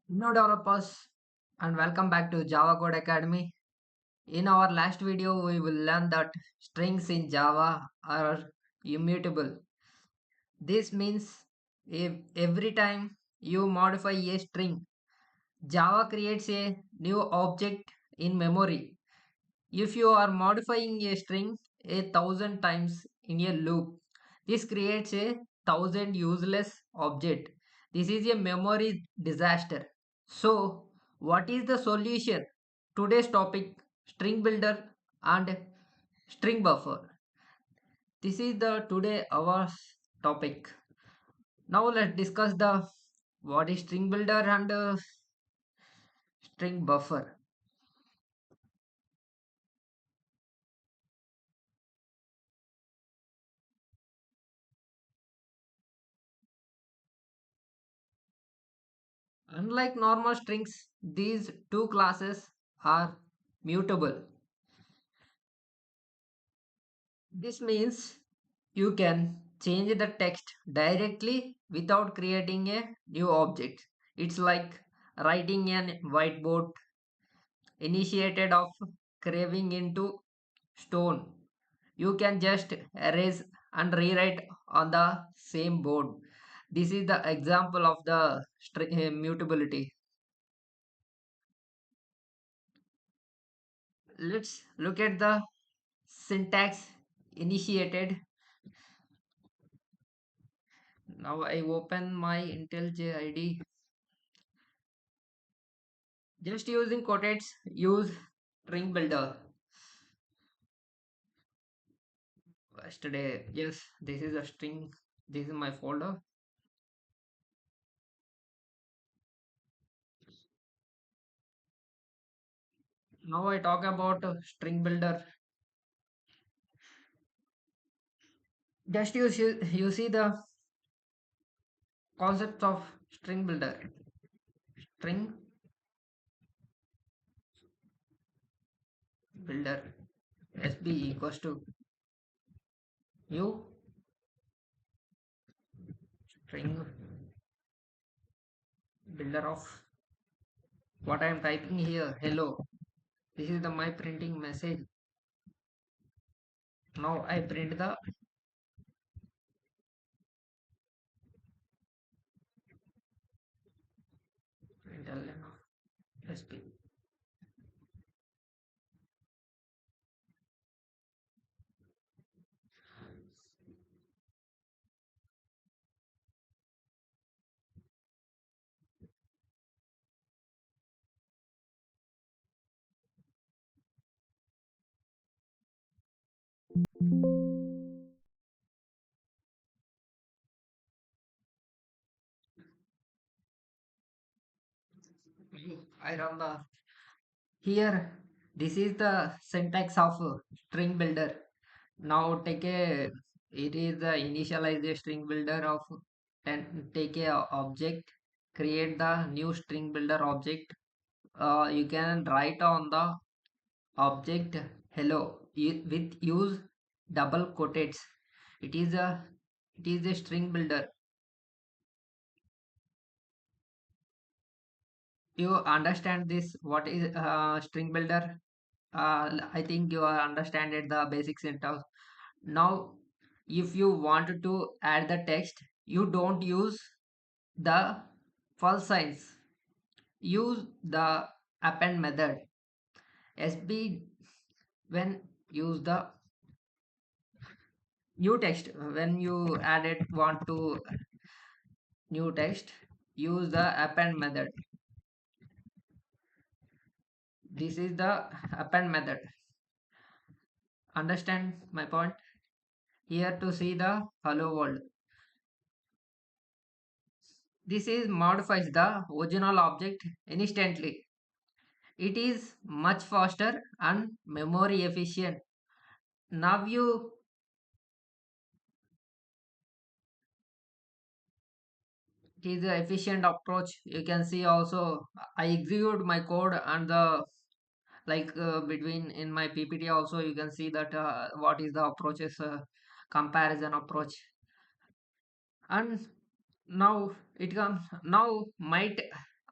Hello developers and welcome back to Java Code Academy. In our last video, we will learn that strings in Java are immutable. This means if every time you modify a string, Java creates a new object in memory. If you are modifying a string 1,000 times in a loop, this creates 1,000 useless object. This is a memory disaster. So, what is the solution? Today's topic string builder and string buffer. This is the today our topic. Now let's discuss the what is string builder and string buffer. Unlike normal strings, these two classes are mutable. This means you can change the text directly without creating a new object. It's like writing an whiteboard initiated of carving into stone. You can just erase and rewrite on the same board. This is the example of the mutability. Let's look at the syntax initiated. Now I open my IntelliJ IDE. Just using quotates, use string builder. Yesterday, yes, this is a string. This is my folder. Now I talk about string builder. Just you see the concept of string builder. String builder SB equals to new string builder of what I am typing here. Hello. This is the my printing message. Now I print the println of SB. I run the here. This is the syntax of string builder. Now take a it is the initialize a string builder of and take a object, create the new string builder object. You can write on the object hello with use double quotates. It is a string builder. You understand this? What is string builder? I think you are understand it the basic syntax. Now, if you want to add the text, you don't use the false signs. Use the append method. SB when use the new text. When you add it want to new text, use the append method. This is the append method. Understand my point? Here to see the hello world. This is modifies the original object instantly. It is much faster and memory efficient. Now it is an efficient approach. You can see also I execute my code and the between in my PPT also you can see that what is the approaches comparison approach. And now it comes now might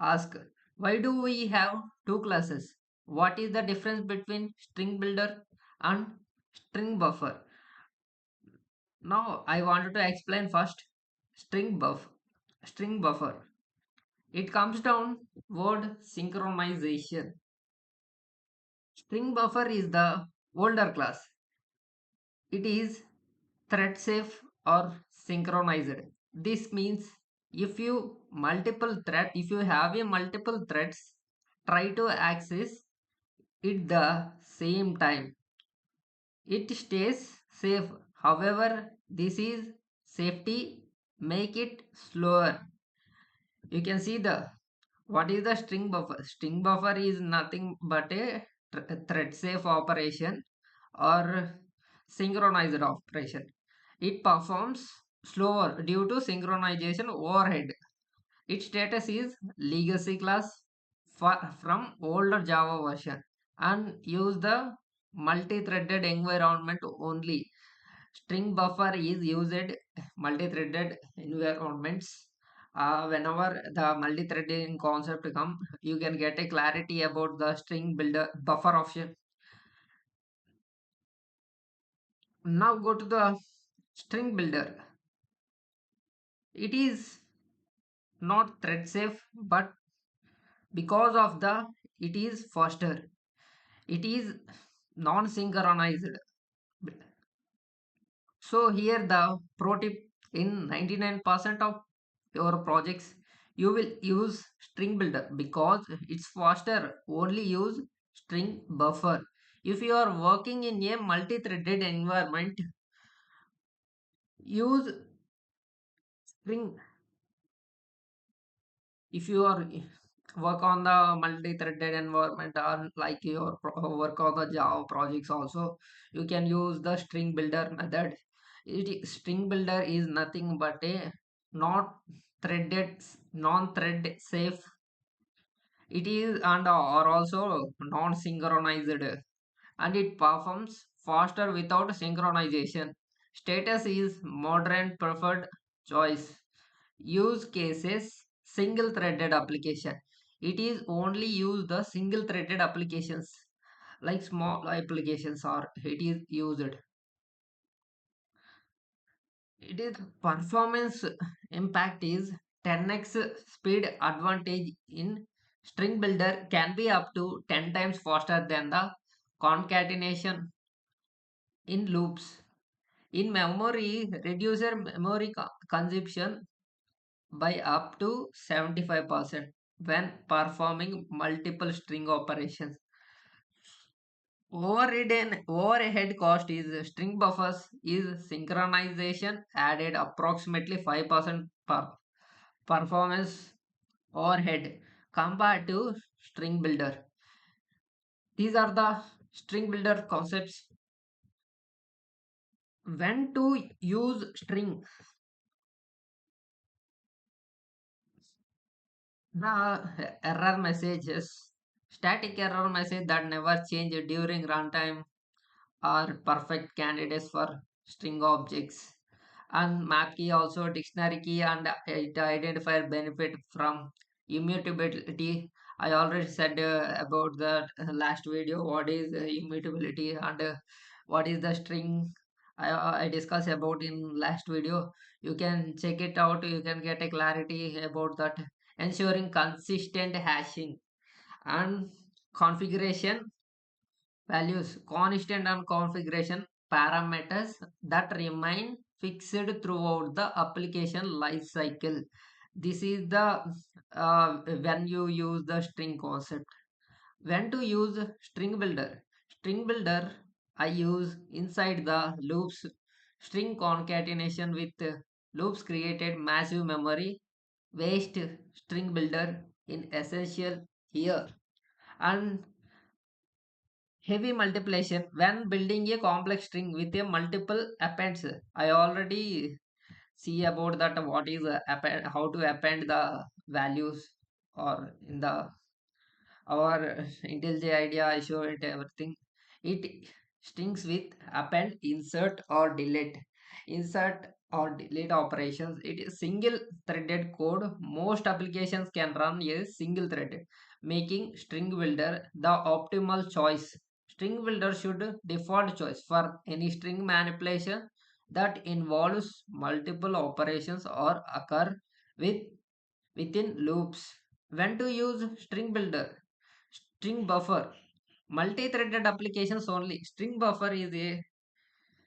Ask, why do we have two classes? What is the difference between string builder and string buffer? Now I wanted to explain first string buffer. It comes down word synchronization. String buffer is the older class. It is thread safe or synchronized. This means if you have a multiple threads, try to access it the same time. It stays safe. However, this is safety make it slower. You can see the what is the string buffer? String buffer is nothing but a thread safe operation or synchronized operation. It performs slower due to synchronization overhead. Its status is legacy class from older Java version and use the multi-threaded environment only. String buffer is used multi-threaded environments. Whenever the multi-threading concept come, you can get a clarity about the string builder buffer option. Now go to the string builder. It is not thread safe, but because of the it is faster. It is non-synchronized. So here the pro tip, in 99% of your projects you will use string builder because it's faster. Only use string buffer. If you are working in a multi-threaded environment, use string. If you are work on the multi-threaded environment or like your work on the Java projects also, you can use the string builder method. String builder is nothing but a not threaded non-thread safe. It is and are also non-synchronized and it performs faster without synchronization. Status is modern preferred choice. Use cases single threaded application. It is only use the single threaded applications like small applications are it is used. It is performance impact is 10x speed advantage in string builder can be up to 10 times faster than the concatenation in loops. In memory, reducer memory consumption by up to 75% when performing multiple string operations. Overhead cost is string buffers is synchronization added approximately 5% per performance overhead compared to string builder. These are the string builder concepts. When to use string? The error messages, static error message that never change during runtime are perfect candidates for string objects. And map key also dictionary key and it identifier benefit from immutability. I already said about the last video what is immutability and what is the string. I discussed about in last video. You can check it out. You can get a clarity about that. Ensuring consistent hashing and configuration values, constant and configuration parameters that remain fixed throughout the application life cycle. This is the when you use the string concept. When to use string builder? String builder I use inside the loops. String concatenation with loops created massive memory waste. String builder in essential here. And heavy multiplication when building a complex string with a multiple appends. I already see about that what is how to append the values or in the our IntelliJ idea I show it everything. It strings with append, insert or delete. Insert or delete operations. It is single threaded code. Most applications can run a single thread, making string builder the optimal choice. String builder should default choice for any string manipulation that involves multiple operations or occur with within loops. When to use string builder? String buffer. Multi-threaded applications only. String buffer is a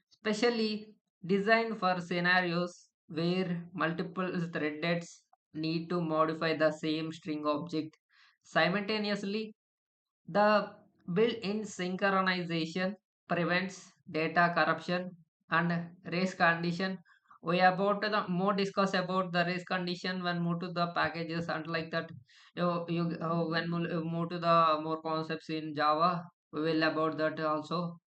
specially designed for scenarios where multiple threads need to modify the same string object simultaneously. The built-in synchronization prevents data corruption and race condition. We about the more discuss about the race condition when move to the packages and like that. When move to the more concepts in Java, we will about that also.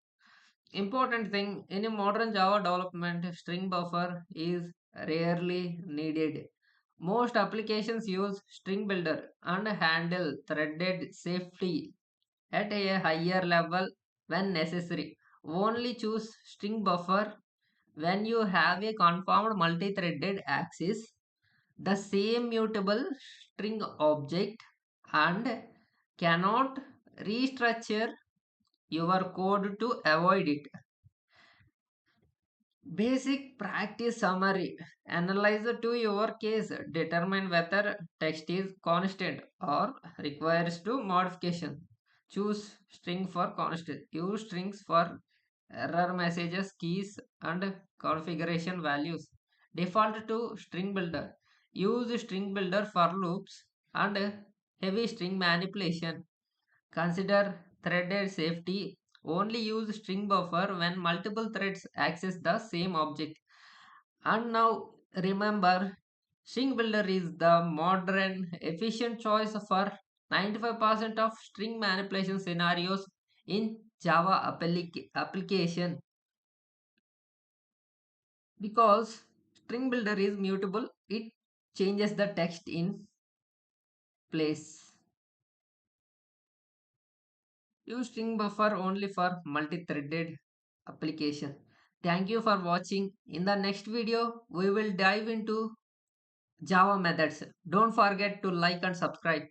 Important thing in a modern Java development, string buffer is rarely needed. Most applications use string builder and handle threaded safely at a higher level when necessary. Only choose string buffer when you have a confirmed multi-threaded access, the same mutable string object, and cannot restructure your code to avoid it. Basic practice summary. Analyze to your case. Determine whether text is constant or requires to modification. Choose string for constant. Use strings for error messages, keys and configuration values. Default to string builder. Use string builder for loops and heavy string manipulation. Consider threaded safety. Only use string buffer when multiple threads access the same object. And now remember, string builder is the modern efficient choice for 95% of string manipulation scenarios in Java application, because string builder is mutable. It changes the text in place. Use string buffer only for multi-threaded application. Thank you for watching. In the next video, we will dive into Java methods. Don't forget to like and subscribe.